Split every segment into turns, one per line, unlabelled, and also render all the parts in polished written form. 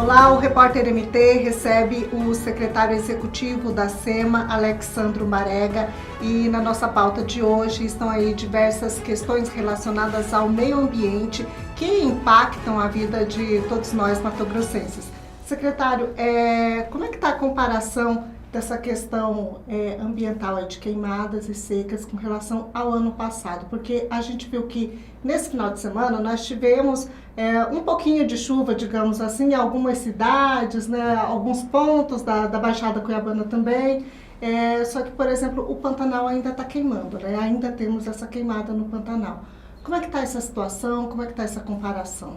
Olá, o Repórter MT recebe o secretário executivo da SEMA, Alexandro Marega, e na nossa pauta de hoje estão aí diversas questões relacionadas ao meio ambiente que impactam a vida de todos nós matogrossenses. Secretário, como é que está a comparação dessa questão ambiental de queimadas e secas com relação ao ano passado? Porque a gente viu que nesse final de semana nós tivemos um pouquinho de chuva, digamos assim, em algumas cidades, né, alguns pontos da Baixada Cuiabana também. Só que, por exemplo, o Pantanal ainda está queimando, né? Ainda temos essa queimada no Pantanal. Como é que está essa situação? Como é que está essa comparação?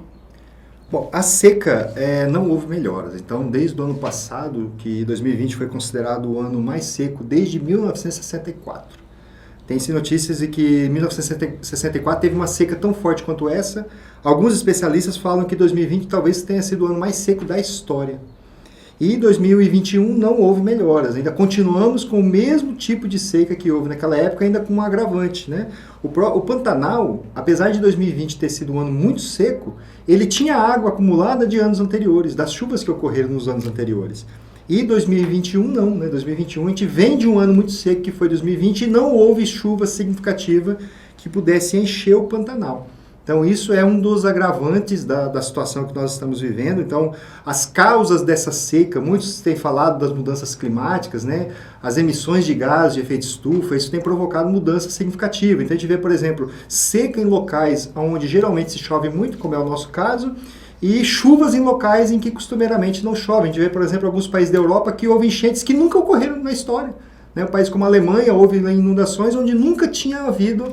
Bom, a seca não houve melhoras. Então, desde o ano passado, que 2020 foi considerado o ano mais seco desde 1964. Tem-se notícias de que em 1964 teve uma seca tão forte quanto essa. Alguns especialistas falam que 2020 talvez tenha sido o ano mais seco da história. E em 2021 não houve melhoras, ainda continuamos com o mesmo tipo de seca que houve naquela época, ainda com um agravante, né? O Pantanal, apesar de 2020 ter sido um ano muito seco, ele tinha água acumulada de anos anteriores, das chuvas que ocorreram nos anos anteriores. E 2021 não, né? 2021 a gente vem de um ano muito seco, que foi 2020, e não houve chuva significativa que pudesse encher o Pantanal. Então, isso é um dos agravantes da situação que nós estamos vivendo. Então, as causas dessa seca, muitos têm falado das mudanças climáticas, né? As emissões de gás de efeito estufa, isso tem provocado mudança significativa. Então, a gente vê, por exemplo, seca em locais onde geralmente se chove muito, como é o nosso caso, e chuvas em locais em que costumeiramente não chove. A gente vê, por exemplo, alguns países da Europa que houve enchentes que nunca ocorreram na história. Né? Um país como a Alemanha houve inundações onde nunca tinha havido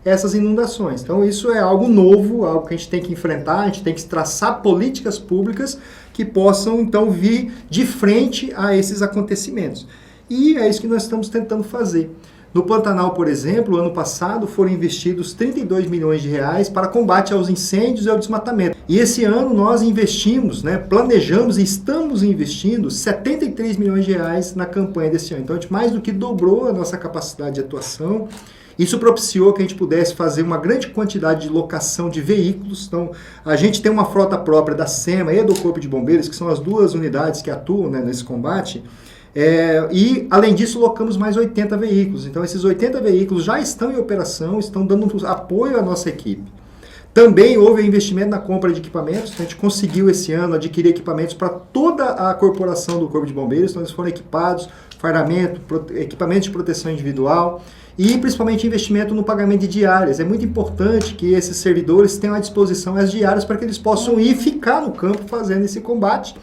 essas inundações. Então isso é algo novo, algo que a gente tem que enfrentar, a gente tem que traçar políticas públicas que possam então vir de frente a esses acontecimentos. E é isso que nós estamos tentando fazer. No Pantanal, por exemplo, ano passado foram investidos 32 milhões de reais para combate aos incêndios e ao desmatamento. E esse ano nós investimos, né, planejamos e estamos investindo 73 milhões de reais na campanha desse ano. Então a gente mais do que dobrou a nossa capacidade de atuação. Isso propiciou que a gente pudesse fazer uma grande quantidade de locação de veículos. Então, a gente tem uma frota própria da SEMA e do Corpo de Bombeiros, que são as duas unidades que atuam, né, nesse combate. E, além disso, locamos mais 80 veículos. Então, esses 80 veículos já estão em operação, estão dando apoio à nossa equipe. Também houve investimento na compra de equipamentos. Então, a gente conseguiu esse ano adquirir equipamentos para toda a corporação do Corpo de Bombeiros. Então, eles foram equipados, fardamento, equipamentos de proteção individual. E principalmente investimento no pagamento de diárias. É muito importante que esses servidores tenham à disposição as diárias para que eles possam ir ficar no campo fazendo esse combate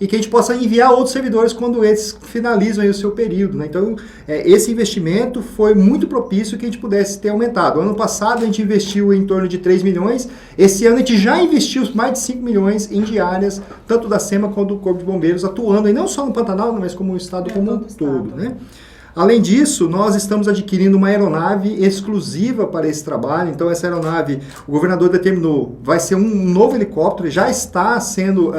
e que a gente possa enviar outros servidores quando eles finalizam aí o seu período. Né? Então, esse investimento foi muito propício que a gente pudesse ter aumentado. Ano passado a gente investiu em torno de 3 milhões, esse ano a gente já investiu mais de 5 milhões em diárias, tanto da SEMA quanto do Corpo de Bombeiros, atuando, e não só no Pantanal, mas como o estado como um todo. Né? Além disso, nós estamos adquirindo uma aeronave exclusiva para esse trabalho. Então, essa aeronave, o governador determinou, vai ser um novo helicóptero, já está sendo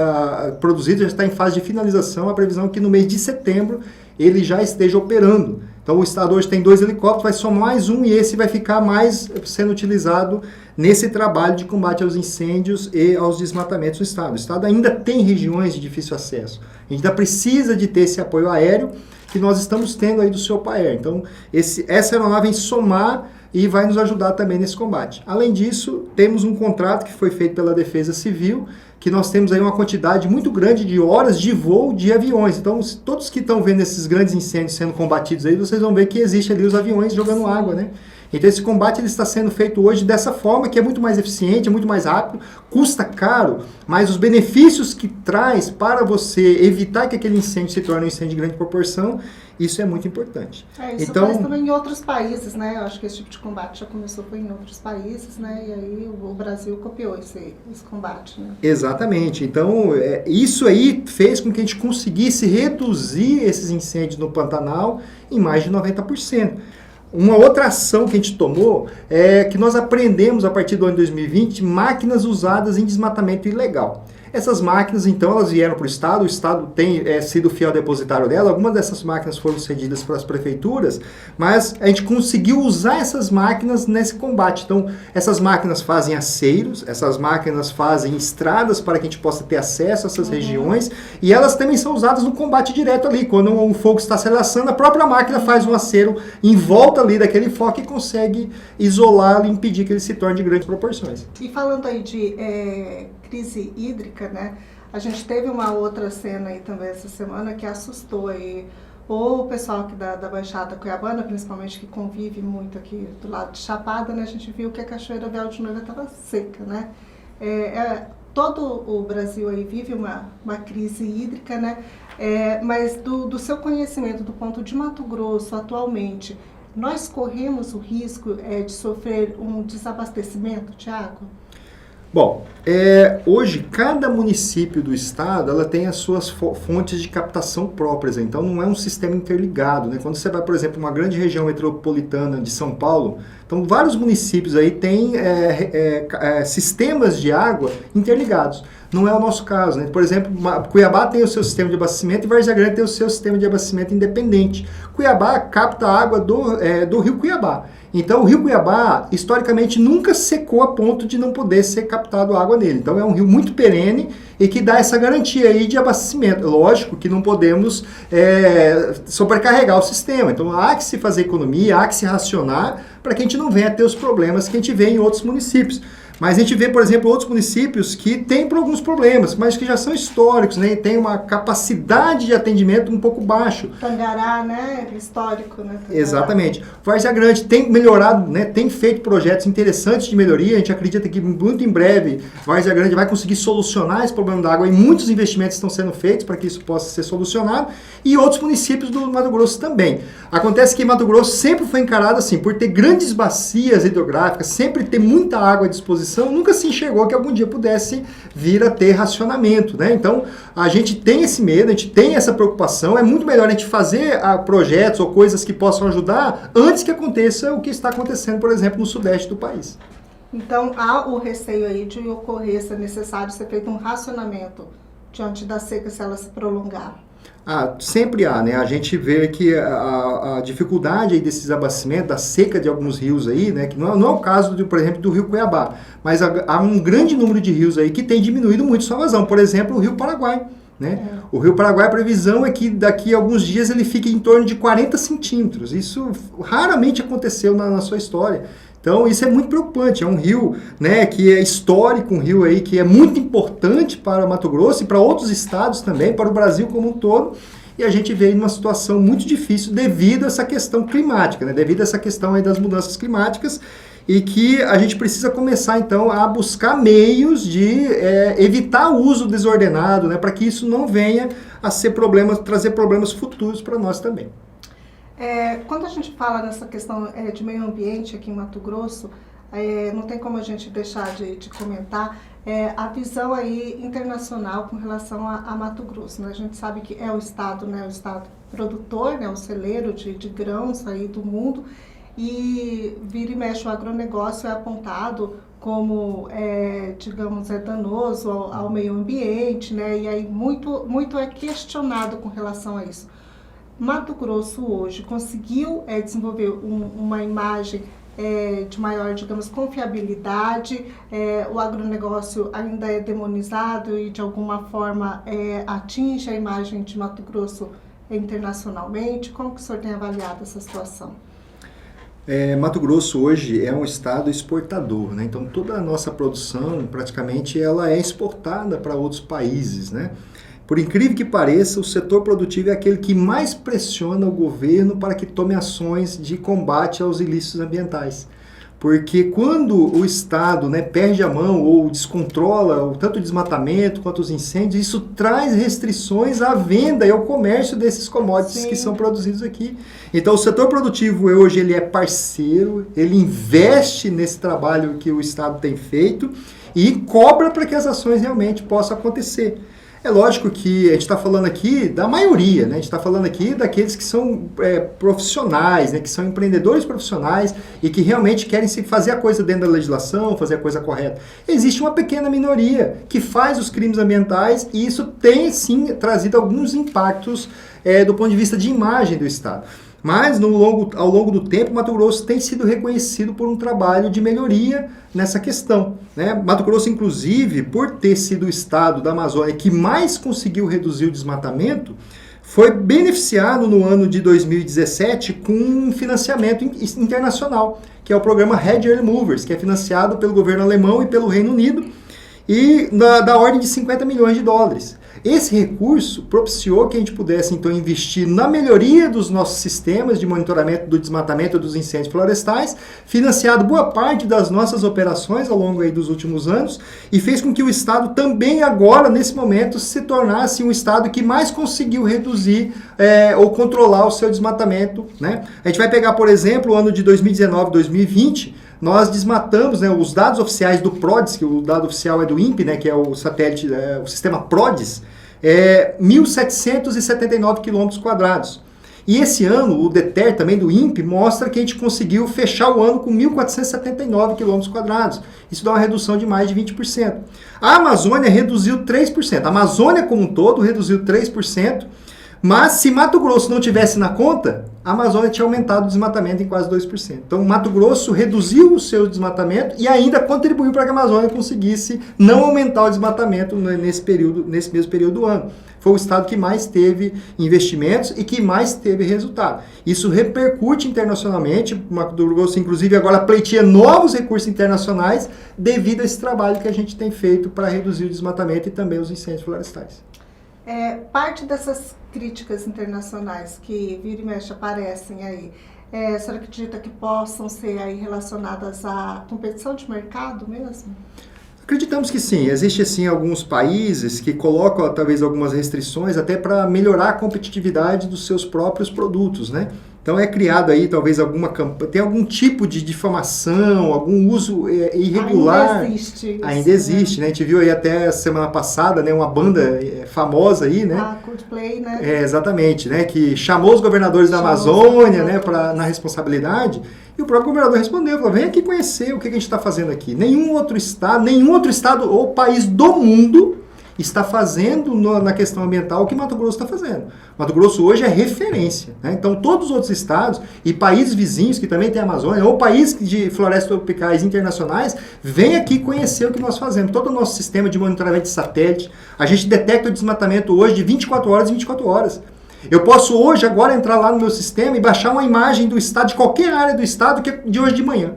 produzido, já está em fase de finalização. A previsão é que no mês de setembro ele já esteja operando. Então, o estado hoje tem 2 helicópteros, vai somar mais um e esse vai ficar mais sendo utilizado nesse trabalho de combate aos incêndios e aos desmatamentos no estado. O estado ainda tem regiões de difícil acesso. A gente ainda precisa de ter esse apoio aéreo que nós estamos tendo aí do Ceopaer. Então, essa aeronave vem somar e vai nos ajudar também nesse combate. Além disso, temos um contrato que foi feito pela Defesa Civil, que nós temos aí uma quantidade muito grande de horas de voo de aviões. Então, todos que estão vendo esses grandes incêndios sendo combatidos aí, vocês vão ver que existe ali os aviões jogando água, né? Então esse combate ele está sendo feito hoje dessa forma, que é muito mais eficiente, é muito mais rápido, custa caro, mas os benefícios que traz para você evitar que aquele incêndio se torne um incêndio de grande proporção, isso é muito importante.
Isso faz também em outros países, né? Eu acho que esse tipo de combate já começou em outros países, né? E aí o Brasil copiou esse combate, né?
Exatamente. Então, isso aí fez com que a gente conseguisse reduzir esses incêndios no Pantanal em mais de 90%. Uma outra ação que a gente tomou é que nós aprendemos, a partir do ano 2020, máquinas usadas em desmatamento ilegal. Essas máquinas, então, elas vieram para o Estado tem sido fiel depositário dela, algumas dessas máquinas foram cedidas para as prefeituras, mas a gente conseguiu usar essas máquinas nesse combate. Então, essas máquinas fazem aceiros, essas máquinas fazem estradas para que a gente possa ter acesso a essas regiões, e elas também são usadas no combate direto ali. Quando o fogo está se alaçando, a própria máquina faz um aceiro em volta ali daquele foco e consegue isolá-lo e impedir que ele se torne de grandes proporções.
E falando aí de crise hídrica, né? A gente teve uma outra cena aí também essa semana que assustou aí o pessoal aqui da Baixada Cuiabana, principalmente que convive muito aqui do lado de Chapada, né? A gente viu que a Cachoeira Véu de Noiva estava seca, né? Todo o Brasil aí vive uma crise hídrica, né? Mas do seu conhecimento, do ponto de Mato Grosso atualmente, nós corremos o risco de sofrer um desabastecimento de água?
Bom, hoje cada município do estado ela tem as suas fontes de captação próprias, então não é um sistema interligado, né? Quando você vai, por exemplo, uma grande região metropolitana de São Paulo, então vários municípios aí têm sistemas de água interligados. Não é o nosso caso, né? Por exemplo, Cuiabá tem o seu sistema de abastecimento e Várzea Grande tem o seu sistema de abastecimento independente. Cuiabá capta a água do rio Cuiabá. Então, o rio Cuiabá, historicamente, nunca secou a ponto de não poder ser captado água nele. Então, é um rio muito perene e que dá essa garantia aí de abastecimento. Lógico que não podemos sobrecarregar o sistema. Então, há que se fazer economia, há que se racionar para que a gente não venha a ter os problemas que a gente vê em outros municípios. Mas a gente vê, por exemplo, outros municípios que têm alguns problemas, mas que já são históricos, né? E tem uma capacidade de atendimento um pouco baixo.
Tangará, né? Histórico, né? Tangará.
Exatamente. Várzea Grande tem melhorado, né? Tem feito projetos interessantes de melhoria. A gente acredita que muito em breve Várzea Grande vai conseguir solucionar esse problema da água e muitos investimentos estão sendo feitos para que isso possa ser solucionado. E outros municípios do Mato Grosso também. Acontece que Mato Grosso sempre foi encarado assim, por ter grandes bacias hidrográficas, sempre ter muita água à disposição, nunca se enxergou que algum dia pudesse vir a ter racionamento, né? Então, a gente tem esse medo, a gente tem essa preocupação, é muito melhor a gente fazer projetos ou coisas que possam ajudar antes que aconteça o que está acontecendo, por exemplo, no sudeste do país.
Então, há o receio aí de ocorrer, se é necessário ser feito um racionamento diante da seca se ela se prolongar.
Sempre há, né? A gente vê que a dificuldade aí desse desabastecimento, da seca de alguns rios aí, né? Que não é o caso, por exemplo, do rio Cuiabá, mas há um grande número de rios aí que tem diminuído muito sua vazão. Por exemplo, o rio Paraguai, né? O rio Paraguai, a previsão é que daqui a alguns dias ele fique em torno de 40 centímetros. Isso raramente aconteceu na sua história. Então, isso é muito preocupante. É um rio, né, que é histórico, um rio aí que é muito importante para Mato Grosso e para outros estados também, para o Brasil como um todo. E a gente vê numa situação muito difícil devido a essa questão climática, né, devido a essa questão aí das mudanças climáticas, e que a gente precisa começar, então, a buscar meios de evitar o uso desordenado, né, para que isso não venha a ser trazer problemas futuros para nós também.
Quando a gente fala nessa questão de meio ambiente aqui em Mato Grosso, não tem como a gente deixar de comentar a visão aí internacional com relação a Mato Grosso, né? A gente sabe que é o estado, né, o estado produtor, né, o celeiro de grãos aí do mundo, e vira e mexe o agronegócio é apontado como, digamos, danoso ao meio ambiente, né? E aí muito é questionado com relação a isso. Mato Grosso hoje conseguiu desenvolver uma imagem de maior, digamos, confiabilidade, o agronegócio ainda é demonizado e de alguma forma atinge a imagem de Mato Grosso internacionalmente. Como que o senhor tem avaliado essa situação?
Mato Grosso hoje é um estado exportador, né? Então toda a nossa produção praticamente ela é exportada para outros países, né? Por incrível que pareça, o setor produtivo é aquele que mais pressiona o governo para que tome ações de combate aos ilícitos ambientais. Porque quando o Estado, né, perde a mão ou descontrola tanto o desmatamento quanto os incêndios, isso traz restrições à venda e ao comércio desses commodities que são produzidos aqui. Então o setor produtivo hoje ele é parceiro, ele investe nesse trabalho que o Estado tem feito e cobra para que as ações realmente possam acontecer. É lógico que a gente está falando aqui da maioria, né? A gente está falando aqui daqueles que são profissionais, né? Que são empreendedores profissionais e que realmente querem se fazer a coisa dentro da legislação, fazer a coisa correta. Existe uma pequena minoria que faz os crimes ambientais e isso tem, sim, trazido alguns impactos do ponto de vista de imagem do Estado. Mas, ao longo do tempo, Mato Grosso tem sido reconhecido por um trabalho de melhoria nessa questão, né? Mato Grosso, inclusive, por ter sido o estado da Amazônia que mais conseguiu reduzir o desmatamento, foi beneficiado no ano de 2017 com um financiamento internacional, que é o programa Red Early Movers, que é financiado pelo governo alemão e pelo Reino Unido, e da ordem de 50 milhões de dólares. Esse recurso propiciou que a gente pudesse, então, investir na melhoria dos nossos sistemas de monitoramento do desmatamento dos incêndios florestais, financiado boa parte das nossas operações ao longo aí dos últimos anos, e fez com que o Estado também agora, nesse momento, se tornasse um Estado que mais conseguiu reduzir ou controlar o seu desmatamento, né? A gente vai pegar, por exemplo, o ano de 2019, 2020, nós desmatamos, né, os dados oficiais do PRODES, que o dado oficial é do INPE, né, que é o satélite, o sistema PRODES, 1.779 km². E esse ano, o DETER, também do INPE, mostra que a gente conseguiu fechar o ano com 1.479 km². Isso dá uma redução de mais de 20%. A Amazônia reduziu 3%. A Amazônia como um todo reduziu 3%. Mas se Mato Grosso não tivesse na conta, a Amazônia tinha aumentado o desmatamento em quase 2%. Então, Mato Grosso reduziu o seu desmatamento e ainda contribuiu para que a Amazônia conseguisse não aumentar o desmatamento nesse mesmo período do ano. Foi o estado que mais teve investimentos e que mais teve resultado. Isso repercute internacionalmente. Mato Grosso, inclusive, agora pleiteia novos recursos internacionais devido a esse trabalho que a gente tem feito para reduzir o desmatamento e também os incêndios florestais.
Parte dessas críticas internacionais que vira e mexe aparecem aí, a senhora acredita que possam ser aí relacionadas à competição de mercado mesmo?
Acreditamos que sim. Existem, sim, alguns países que colocam, talvez, algumas restrições até para melhorar a competitividade dos seus próprios produtos, né? Então, é criado aí, talvez, tem algum tipo de difamação, algum uso irregular.
Ainda existe isso,
ainda existe, né? A gente viu aí até semana passada, né, uma banda famosa aí, né?
A Coldplay, né?
Exatamente, né? Que chamou os governadores da Amazônia, né, na responsabilidade. E o próprio governador respondeu, falou, vem aqui conhecer o que a gente está fazendo aqui. Nenhum outro estado ou país do mundo está fazendo na questão ambiental o que Mato Grosso está fazendo. Mato Grosso hoje é referência, né? Então todos os outros estados e países vizinhos que também têm a Amazônia, ou países de florestas tropicais internacionais, vêm aqui conhecer o que nós fazemos. Todo o nosso sistema de monitoramento de satélite, a gente detecta o desmatamento hoje de 24 horas em 24 horas. Eu posso hoje, agora, entrar lá no meu sistema e baixar uma imagem do estado, de qualquer área do estado, que é de hoje de manhã.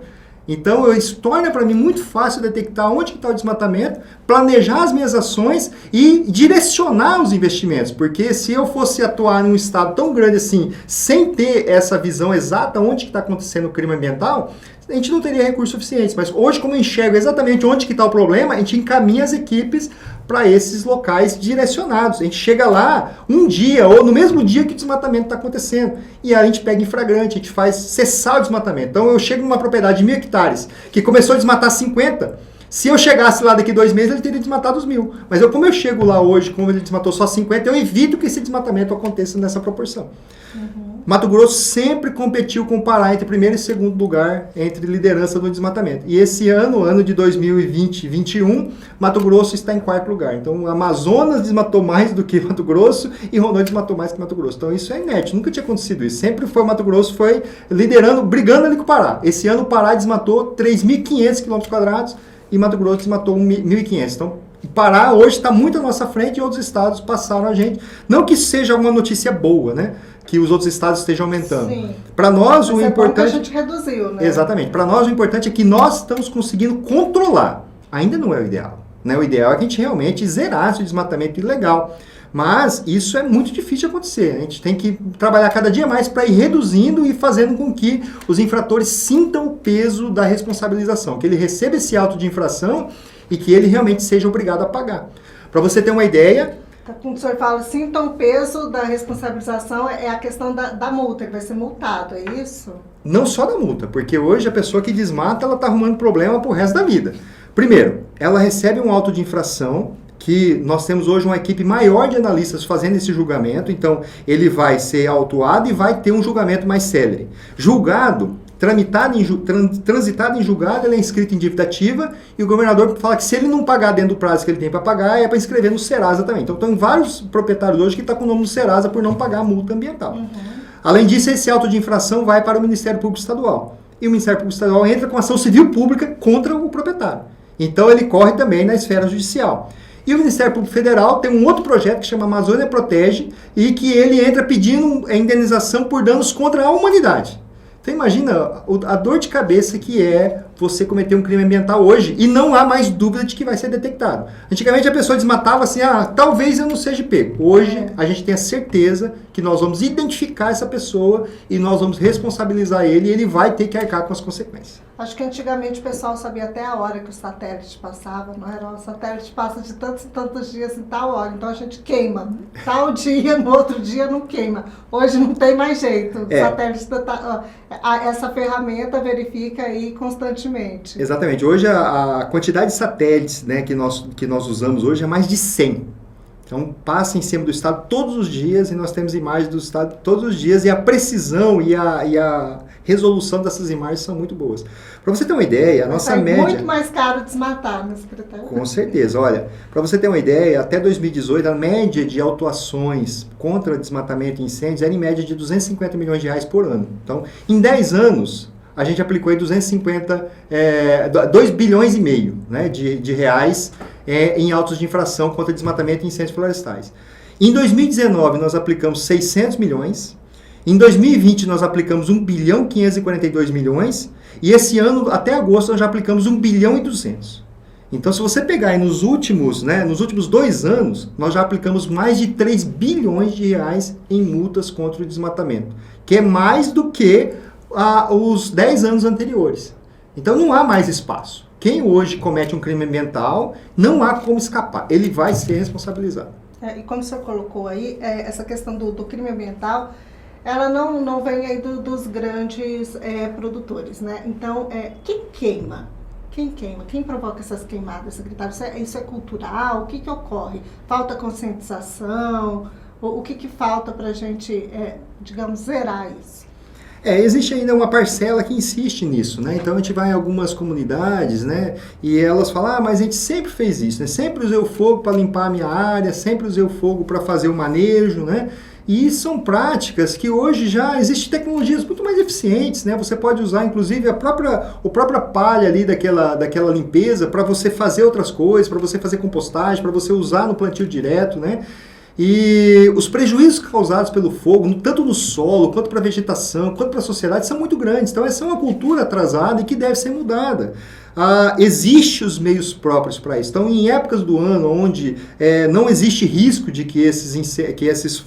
Então, isso torna para mim muito fácil detectar onde está o desmatamento, planejar as minhas ações e direcionar os investimentos. Porque se eu fosse atuar num estado tão grande assim, sem ter essa visão exata onde está acontecendo o crime ambiental, a gente não teria recursos suficientes. Mas hoje, como eu enxergo exatamente onde está o problema, a gente encaminha as equipes para esses locais direcionados. A gente chega lá um dia ou no mesmo dia que o desmatamento está acontecendo. E aí a gente pega em flagrante, a gente faz cessar o desmatamento. Então eu chego numa propriedade de 1.000 hectares, que começou a desmatar 50, se eu chegasse lá daqui 2 meses, ele teria desmatado os 1.000. Mas como eu chego lá hoje, como ele desmatou só 50, eu evito que esse desmatamento aconteça nessa proporção. Uhum. Mato Grosso sempre competiu com o Pará entre primeiro e segundo lugar entre liderança no desmatamento. E esse ano de 2020 e 2021, Mato Grosso está em quarto lugar. Então, o Amazonas desmatou mais do que Mato Grosso e Rondônia desmatou mais que Mato Grosso. Então, isso é inédito. Nunca tinha acontecido isso. Sempre foi o Mato Grosso, foi liderando, brigando ali com o Pará. Esse ano, o Pará desmatou 3.500 km² e Mato Grosso desmatou 1.500. Então, o Pará hoje está muito à nossa frente e outros estados passaram a gente. Não que seja uma notícia boa, né? Que os outros estados estejam aumentando. Para nós, o importante...
a gente reduziu, né?
Exatamente. Para nós, o importante é que nós estamos conseguindo controlar. Ainda não é o ideal, né? O ideal é que a gente realmente zerasse o desmatamento ilegal. Mas isso é muito difícil de acontecer. A gente tem que trabalhar cada dia mais para ir reduzindo e fazendo com que os infratores sintam o peso da responsabilização. Que ele receba esse auto de infração e que ele realmente seja obrigado a pagar. Para você ter uma ideia...
Quando o senhor fala assim, então o peso da responsabilização é a questão da multa, que vai ser multado, é isso?
Não só da multa, porque hoje a pessoa que desmata, ela está arrumando problema pro resto da vida. Primeiro, ela recebe um auto de infração, que nós temos hoje uma equipe maior de analistas fazendo esse julgamento, então ele vai ser autuado e vai ter um julgamento mais célere. Julgado, transitado em julgado, ele é inscrito em dívida ativa e o governador fala que se ele não pagar dentro do prazo que ele tem para pagar, é para inscrever no Serasa também. Então tem vários proprietários hoje que estão com o nome do Serasa por não pagar a multa ambiental. Além disso, esse auto de infração vai para o Ministério Público Estadual. E o Ministério Público Estadual entra com ação civil pública contra o proprietário. Então ele corre também na esfera judicial. E o Ministério Público Federal tem um outro projeto que chama Amazônia Protege e que ele entra pedindo a indenização por danos contra a humanidade. Então imagina a dor de cabeça que é você cometer um crime ambiental hoje e não há mais dúvida de que vai ser detectado. Antigamente a pessoa desmatava assim, talvez eu não seja pego. Hoje a gente tem a certeza que nós vamos identificar essa pessoa e nós vamos responsabilizar ele e ele vai ter que arcar com as consequências.
Acho que antigamente o pessoal sabia até a hora que o satélite passava, não era? O satélite passa de tantos e tantos dias em tal hora, então a gente queima. Tal dia, no outro dia não queima. Hoje não tem mais jeito. O satélite, essa ferramenta verifica aí constantemente.
Exatamente. Hoje a quantidade de satélites, né, que nós usamos hoje é mais de 100. Então passa em cima do estado todos os dias e nós temos imagens do estado todos os dias e a precisão e a resolução dessas imagens são muito boas. Para você ter uma ideia, a nossa média...
muito mais caro desmatar, né, secretário?
Com certeza. Olha, para você ter uma ideia, até 2018 a média de autuações contra desmatamento e incêndios era em média de R$250 milhões por ano. Então, em 10 anos, a gente aplicou aí 2 bilhões e meio, né, de reais em autos de infração contra desmatamento e incêndios florestais. Em 2019, nós aplicamos 600 milhões. Em 2020, nós aplicamos 1 bilhão 542 milhões. E esse ano, até agosto, nós já aplicamos 1 bilhão e 200. Então, se você pegar aí nos últimos 2 anos, nós já aplicamos mais de 3 bilhões de reais em multas contra o desmatamento, que é mais do que os 10 anos anteriores. Então, não há mais espaço. Quem hoje comete um crime ambiental, não há como escapar. Ele vai ser responsabilizado.
E como o senhor colocou aí, essa questão do crime ambiental, ela não vem aí dos grandes produtores, né? Então, quem queima? Quem queima? Quem provoca essas queimadas, secretário? Isso é cultural? O que ocorre? Falta conscientização? O que falta para a gente, digamos, zerar isso?
Existe ainda uma parcela que insiste nisso, né? Então a gente vai em algumas comunidades, né? E elas falam, mas a gente sempre fez isso, né? Sempre usei o fogo para limpar a minha área, sempre usei o fogo para fazer o manejo, né? E são práticas que hoje já existem tecnologias muito mais eficientes, né? Você pode usar, inclusive, a própria palha ali daquela limpeza para você fazer outras coisas, para você fazer compostagem, para você usar no plantio direto, né? E os prejuízos causados pelo fogo, tanto no solo, quanto para a vegetação, quanto para a sociedade, são muito grandes. Então, essa é uma cultura atrasada e que deve ser mudada. Existem os meios próprios para isso. Então, em épocas do ano onde não existe risco de que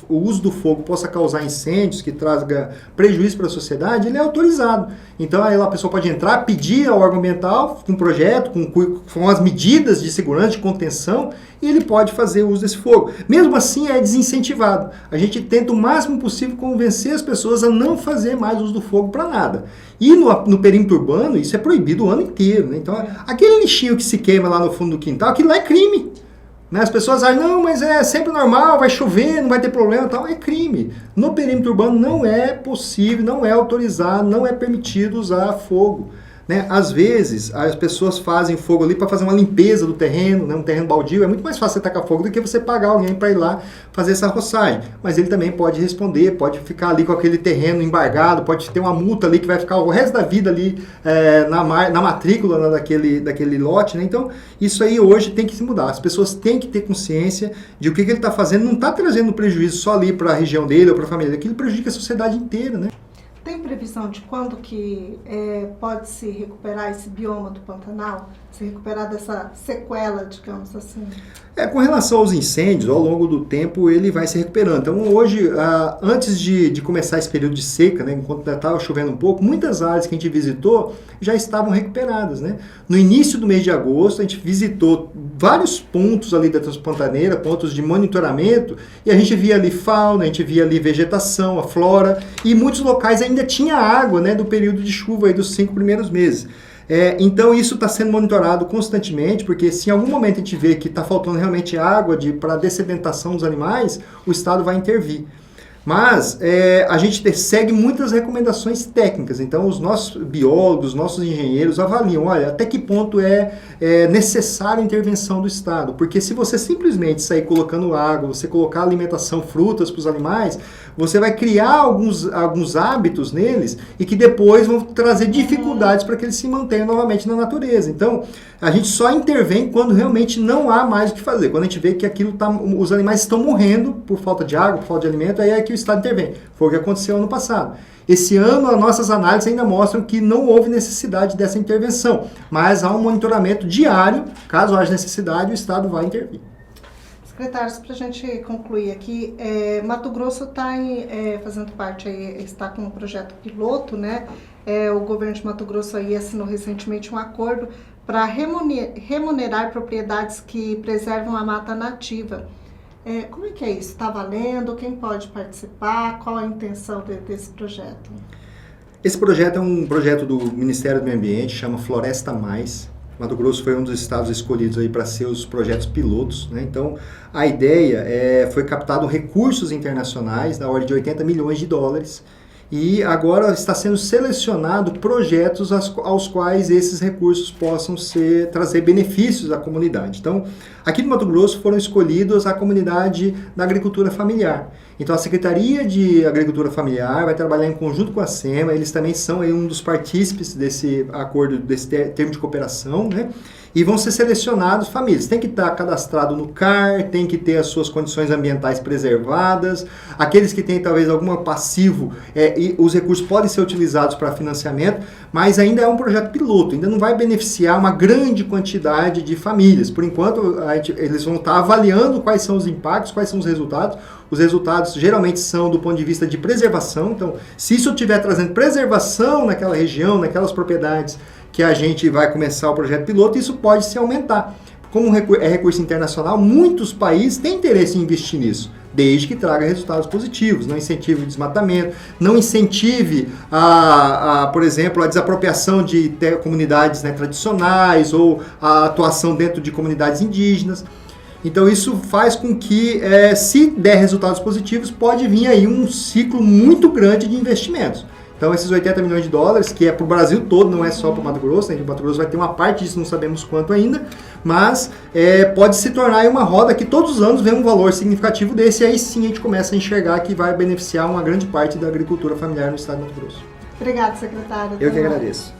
o uso do fogo possa causar incêndios, que traga prejuízo para a sociedade, ele é autorizado. Então, aí a pessoa pode entrar, pedir ao órgão ambiental com um projeto, com as medidas de segurança, de contenção, e ele pode fazer uso desse fogo. Mesmo assim, é desincentivado. A gente tenta o máximo possível convencer as pessoas a não fazer mais uso do fogo para nada. E no perímetro urbano, isso é proibido o ano inteiro, né? Então, aquele lixinho que se queima lá no fundo do quintal, aquilo lá é crime. Né? As pessoas acham, não, mas é sempre normal, vai chover, não vai ter problema, tal. É crime. No perímetro urbano não é possível, não é autorizado, não é permitido usar fogo. Né? Às vezes, as pessoas fazem fogo ali para fazer uma limpeza do terreno, né? Um terreno baldio. É muito mais fácil você tacar fogo do que você pagar alguém para ir lá fazer essa roçagem. Mas ele também pode responder, pode ficar ali com aquele terreno embargado, pode ter uma multa ali que vai ficar o resto da vida ali na matrícula, né, daquele lote. Né? Então, isso aí hoje tem que se mudar. As pessoas têm que ter consciência de o que ele está fazendo. Não está trazendo prejuízo só ali para a região dele ou para a família dele. Aquilo prejudica a sociedade inteira, né?
Tem previsão de quando que pode se recuperar esse bioma do Pantanal? Se recuperar dessa sequela, digamos assim?
Com relação aos incêndios, ao longo do tempo ele vai se recuperando. Então hoje, antes de começar esse período de seca, né, enquanto estava chovendo um pouco, muitas áreas que a gente visitou já estavam recuperadas. Né? No início do mês de agosto, a gente visitou vários pontos ali da Transpantaneira, pontos de monitoramento, e a gente via ali fauna, a gente via ali vegetação, a flora, e muitos locais ainda tinha água, né, do período de chuva aí dos 5 primeiros meses. Então isso está sendo monitorado constantemente, porque se em algum momento a gente vê que está faltando realmente água para dessedentação dos animais, o Estado vai intervir. Mas a gente segue muitas recomendações técnicas, então os nossos biólogos, os nossos engenheiros avaliam, olha, até que ponto é necessária a intervenção do Estado, porque se você simplesmente sair colocando água, você colocar alimentação, frutas para os animais, você vai criar alguns hábitos neles e que depois vão trazer dificuldades para que eles se mantenham novamente na natureza. Então, a gente só intervém quando realmente não há mais o que fazer, quando a gente vê que os animais estão morrendo por falta de água, por falta de alimento, aí é que o Estado intervém. Foi o que aconteceu ano passado. Esse ano, as nossas análises ainda mostram que não houve necessidade dessa intervenção, mas há um monitoramento diário, caso haja necessidade, o Estado vai intervir.
Secretários, para a gente concluir aqui, Mato Grosso está fazendo parte, está com um projeto piloto, né? O governo de Mato Grosso aí assinou recentemente um acordo para remunerar propriedades que preservam a mata nativa. Como é que é isso? Está valendo? Quem pode participar? Qual a intenção desse projeto?
Esse projeto é um projeto do Ministério do Meio Ambiente, chama Floresta Mais. Mato Grosso foi um dos estados escolhidos aí para ser os projetos pilotos, né? Então, a ideia foi captado recursos internacionais na ordem de 80 milhões de dólares e agora está sendo selecionado projetos aos quais esses recursos possam trazer benefícios à comunidade. Então, aqui no Mato Grosso foram escolhidos a comunidade da agricultura familiar. Então, a Secretaria de Agricultura Familiar vai trabalhar em conjunto com a SEMA, eles também são aí um dos partícipes desse acordo, desse termo de cooperação, né? E vão ser selecionados famílias. Tem que estar cadastrado no CAR, tem que ter as suas condições ambientais preservadas, aqueles que têm talvez algum passivo, e os recursos podem ser utilizados para financiamento, mas ainda é um projeto piloto, ainda não vai beneficiar uma grande quantidade de famílias. Por enquanto, eles vão estar avaliando quais são os impactos, quais são os resultados. Os resultados geralmente são do ponto de vista de preservação, então se isso estiver trazendo preservação naquela região, naquelas propriedades que a gente vai começar o projeto piloto, isso pode se aumentar. Como é recurso internacional, muitos países têm interesse em investir nisso, desde que traga resultados positivos, não incentive o desmatamento, não incentive, por exemplo, a desapropriação de comunidades, né, tradicionais ou a atuação dentro de comunidades indígenas. Então isso faz com que, se der resultados positivos, pode vir aí um ciclo muito grande de investimentos. Então esses 80 milhões de dólares, que é para o Brasil todo, não é só para o Mato Grosso, né? O Mato Grosso vai ter uma parte disso, não sabemos quanto ainda, mas pode se tornar aí uma roda que todos os anos vem um valor significativo desse, e aí sim a gente começa a enxergar que vai beneficiar uma grande parte da agricultura familiar no estado do Mato Grosso.
Obrigada, secretário.
Eu que agradeço.